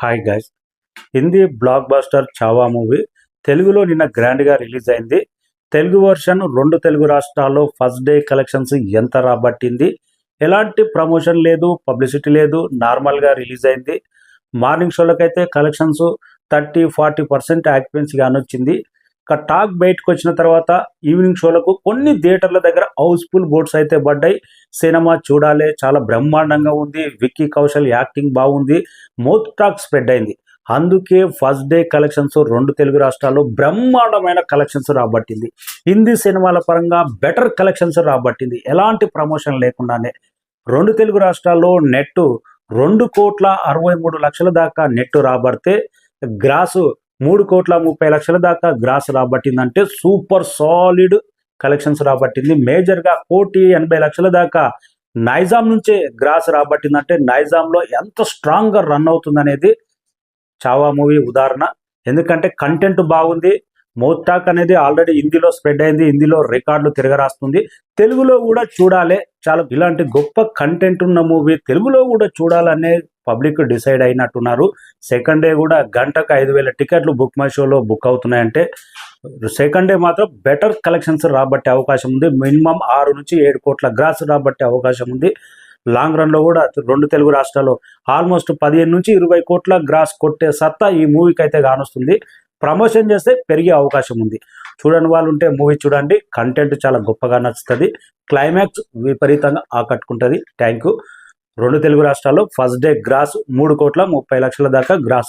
Hi guys. Hindi block buster Chhaava movie తెలుగులో నిన్న గ్రాండ్గా రిలీజ్ అయింది. తెలుగు వర్షన్ 2 తెలుగు రాష్ట్రాల్లో ఫస్ట్ డే కలెక్షన్స్ ఎంత రాబట్టింది? ఎలాంటి ప్రమోషన్ లేదు, పబ్లిసిటీ లేదు, నార్మల్గా రిలీజ్ అయింది. మార్నింగ్ షోలకైతే కలెక్షన్స్ 30-40% ఆక్యుపెన్సీ కానొచ్చింది. ఇక టాక్ బయటకు వచ్చిన తర్వాత ఈవినింగ్ షోలకు కొన్ని థియేటర్ల దగ్గర హౌస్ఫుల్ బోర్డ్స్ అయితే పడ్డాయి. సినిమా చూడాలి, చాలా బ్రహ్మాండంగా ఉంది, విక్కీ కౌశల్ యాక్టింగ్ బాగుంది, మౌత్ టాక్ స్ప్రెడ్ అయింది. అందుకే ఫస్ట్ డే కలెక్షన్స్ 2 తెలుగు రాష్ట్రాల్లో బ్రహ్మాండమైన కలెక్షన్స్ రాబట్టింది. హిందీ సినిమాల పరంగా బెటర్ కలెక్షన్స్ రాబట్టింది. ఎలాంటి ప్రమోషన్ లేకుండానే 2 తెలుగు రాష్ట్రాల్లో నెట్ 2,63,00,000 దాకా నెట్ రాబడితే గ్రాసు 3,30,00,000 దాకా గ్రాస్ రాబట్టిందంటే సూపర్ సాలిడ్ కలెక్షన్స్ రాబట్టింది. మేజర్గా 1,80,00,000 దాకా నైజాం నుంచే గ్రాస్ రాబట్టిందంటే నైజాంలో ఎంత స్ట్రాంగ్గా రన్ అవుతుందనేది చావా మూవీ ఉదాహరణ. ఎందుకంటే కంటెంట్ బాగుంది, మౌత్ టాక్ అనేది ఆల్రెడీ హిందీలో స్ప్రెడ్ అయింది, హిందీలో రికార్డులు తిరగరాస్తుంది. తెలుగులో కూడా చూడాలి, చాలా ఇలాంటి గొప్ప కంటెంట్ ఉన్న మూవీ తెలుగులో కూడా చూడాలనే పబ్లిక్ డిసైడ్ అయినట్టున్నారు. సెకండ్ డే కూడా గంటకు 5,000 టికెట్లు బుక్ మై షోలో బుక్ అవుతున్నాయంటే సెకండ్ డే మాత్రం బెటర్ కలెక్షన్స్ రాబట్టే అవకాశం ఉంది. మినిమం 6 నుంచి 7 కోట్ల గ్రాస్ రాబట్టే అవకాశం ఉంది. లాంగ్ రన్లో కూడా 2 తెలుగు రాష్ట్రాల్లో ఆల్మోస్ట్ 15 నుంచి 20 కోట్ల గ్రాస్ కొట్టే సత్తా ఈ మూవీకి అయితే కానొస్తుంది. ప్రమోషన్ చేస్తే పెరిగే అవకాశం ఉంది. చూడని వాళ్ళు ఉంటే మూవీ చూడండి, కంటెంట్ చాలా గొప్పగా నచ్చుతుంది, క్లైమాక్స్ విపరీతంగా ఆకట్టుకుంటుంది. Thank you. 2 తెలుగు రాష్ట్రాల్లో ఫస్ట్ డే గ్రాస్ 3,30,00,000 దాకా గ్రాస్